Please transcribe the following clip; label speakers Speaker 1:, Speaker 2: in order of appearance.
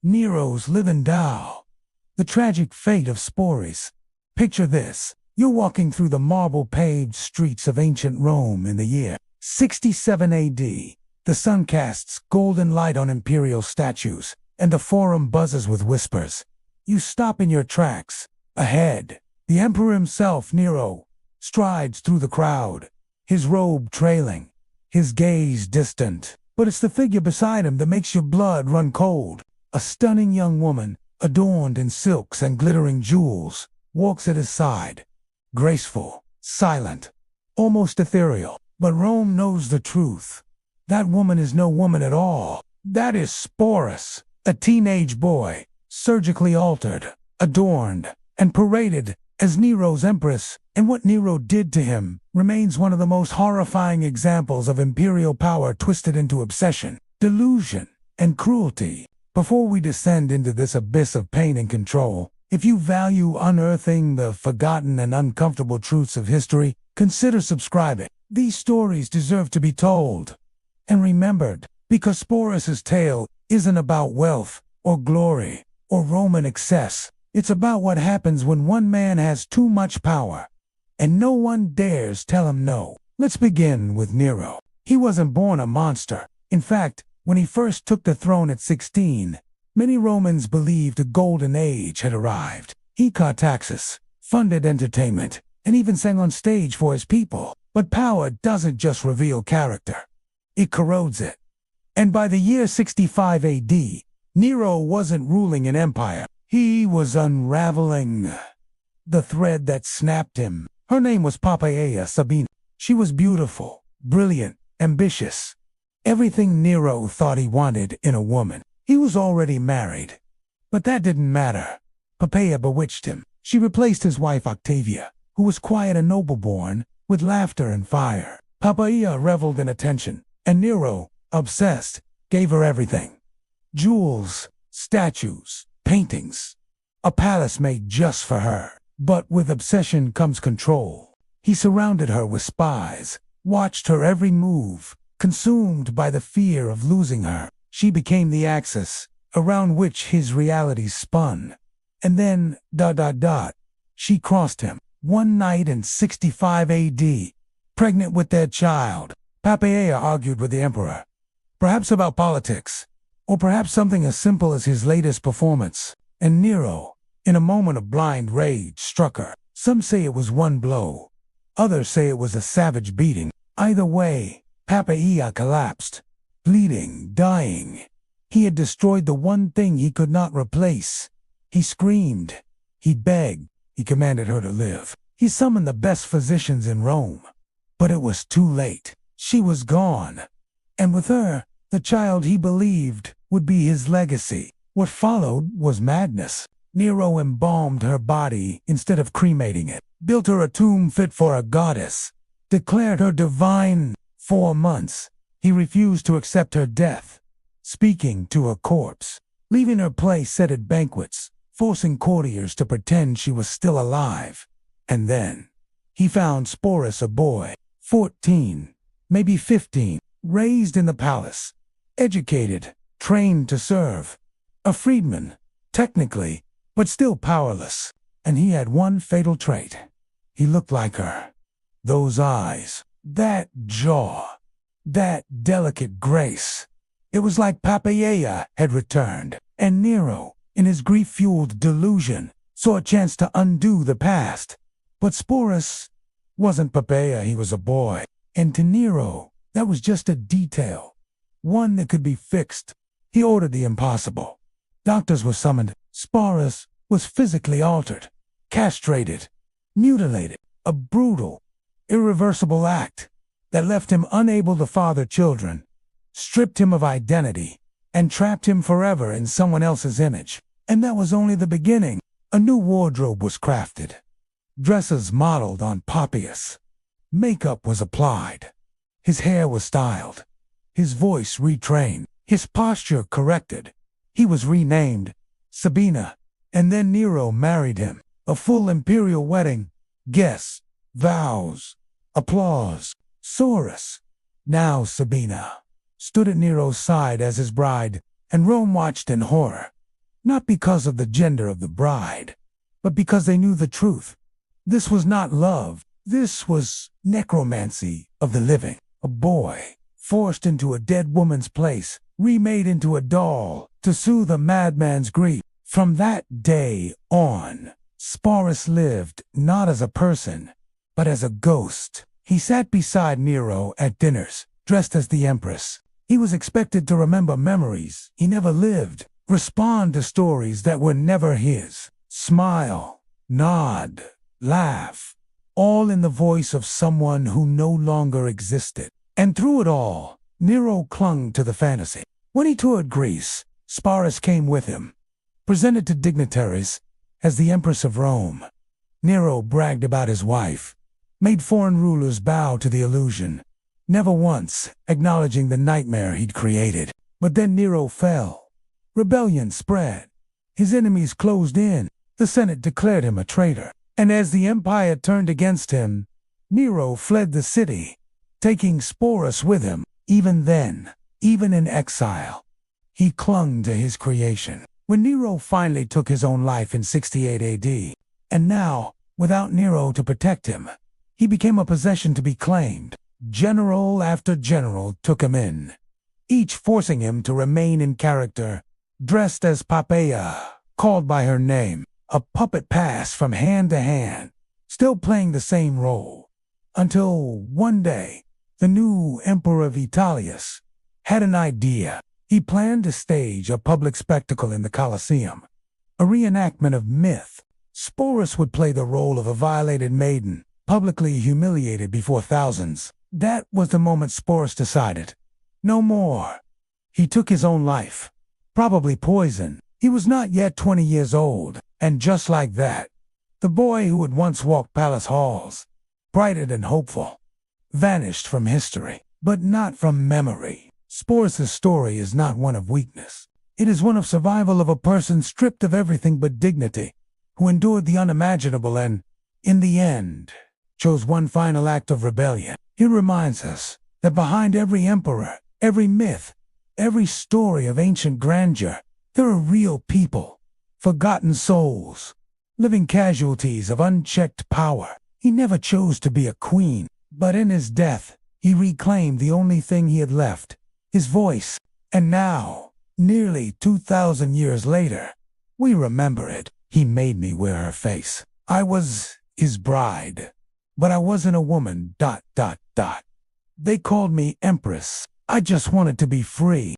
Speaker 1: Nero's living doll. The tragic fate of Sporus. Picture this. You're walking through the marble-paved streets of ancient Rome in the year 67 AD. The sun casts golden light on imperial statues, and the forum buzzes with whispers. You stop in your tracks. Ahead, the emperor himself, Nero, strides through the crowd, his robe trailing, his gaze distant. But it's the figure beside him that makes your blood run cold. A stunning young woman, adorned in silks and glittering jewels, walks at his side. Graceful, silent, almost ethereal. But Rome knows the truth. That woman is no woman at all. That is Sporus, a teenage boy, surgically altered, adorned, and paraded as Nero's Empress. And what Nero did to him remains one of the most horrifying examples of imperial power twisted into obsession, delusion, and cruelty. Before we descend into this abyss of pain and control, if you value unearthing the forgotten and uncomfortable truths of history, consider subscribing. These stories deserve to be told and remembered, because Sporus's tale isn't about wealth or glory or Roman excess. It's about what happens when one man has too much power and no one dares tell him no. Let's begin with Nero. He wasn't born a monster. In fact, when he first took the throne at 16, many Romans believed a golden age had arrived. He cut taxes, funded entertainment, and even sang on stage for his people. But power doesn't just reveal character. It corrodes it. And by the year 65 AD, Nero wasn't ruling an empire. He was unraveling the thread that snapped him. Her name was Poppaea Sabina. She was beautiful, brilliant, ambitious. Everything Nero thought he wanted in a woman. He was already married. But that didn't matter. Poppaea bewitched him. She replaced his wife Octavia, who was quiet and noble-born, with laughter and fire. Poppaea reveled in attention, and Nero, obsessed, gave her everything. Jewels, statues, paintings. A palace made just for her. But with obsession comes control. He surrounded her with spies, watched her every move. Consumed by the fear of losing her, she became the axis around which his realities spun. And then, she crossed him. One night in 65 AD, pregnant with their child. Poppaea argued with the emperor, perhaps about politics, or perhaps something as simple as his latest performance. And Nero, in a moment of blind rage, struck her. Some say it was one blow. Others say it was a savage beating. Either way, Poppaea collapsed, bleeding, dying. He had destroyed the one thing he could not replace. He screamed. He begged. He commanded her to live. He summoned the best physicians in Rome. But it was too late. She was gone. And with her, the child he believed would be his legacy. What followed was madness. Nero embalmed her body instead of cremating it, built her a tomb fit for a goddess, declared her divine. 4 months, he refused to accept her death, speaking to her corpse, leaving her place set at banquets, forcing courtiers to pretend she was still alive. And then, he found Sporus, a boy, 14, maybe 15, raised in the palace, educated, trained to serve, a freedman, technically, but still powerless. And he had one fatal trait. He looked like her. Those eyes. That jaw, that delicate grace. It was like Poppaea had returned, and Nero, in his grief-fueled delusion, saw a chance to undo the past. But Sporus wasn't Poppaea, he was a boy. And to Nero, that was just a detail, one that could be fixed. He ordered the impossible. Doctors were summoned. Sporus was physically altered, castrated, mutilated, a brutal, irreversible act that left him unable to father children, stripped him of identity, and trapped him forever in someone else's image. And that was only the beginning. A new wardrobe was crafted, dresses modeled on Poppaeus. Makeup was applied. His hair was styled, his voice retrained, his posture corrected. He was renamed Sabina, and then Nero married him. A full imperial wedding, guests, vows, applause. Sporus, now Sabina, stood at Nero's side as his bride, and Rome watched in horror. not because of the gender of the bride, but because they knew the truth. This was not love. This was necromancy of the living. A boy forced into a dead woman's place, remade into a doll to soothe a madman's grief. From that day on, Sporus lived not as a person, but as a ghost. He sat beside Nero at dinners, dressed as the Empress. He was expected to remember memories he never lived, respond to stories that were never his, smile, nod, laugh, all in the voice of someone who no longer existed. And through it all, Nero clung to the fantasy. When he toured Greece, Sporus came with him. Presented to dignitaries as the Empress of Rome, Nero bragged about his wife, made foreign rulers bow to the illusion, never once acknowledging the nightmare he'd created. But then Nero fell. Rebellion spread. His enemies closed in. The Senate declared him a traitor. And as the empire turned against him, Nero fled the city, taking Sporus with him. Even then, even in exile, he clung to his creation. When Nero finally took his own life in 68 AD, and now, without Nero to protect him, he became a possession to be claimed. General after general took him in, each forcing him to remain in character, dressed as Poppaea, called by her name, a puppet passed from hand to hand, still playing the same role. Until one day, the new Emperor Vitellius had an idea. He planned to stage a public spectacle in the Colosseum, a reenactment of myth. Sporus would play the role of a violated maiden, publicly humiliated before thousands. That was the moment Sporus decided. No more. He took his own life, probably poison. He was not yet 20 years old, and just like that, the boy who had once walked palace halls, brightened and hopeful, vanished from history, but not from memory. Sporus' story is not one of weakness. It is one of survival of a person stripped of everything but dignity, who endured the unimaginable and, in the end, chose one final act of rebellion. It reminds us that behind every emperor, every myth, every story of ancient grandeur, there are real people, forgotten souls, living casualties of unchecked power. He never chose to be a queen, but in his death, he reclaimed the only thing he had left, his voice. And now, nearly 2,000 years later, we remember it. He made me wear her face. I was his bride, but I wasn't a woman, ... They called me Empress. I just wanted to be free.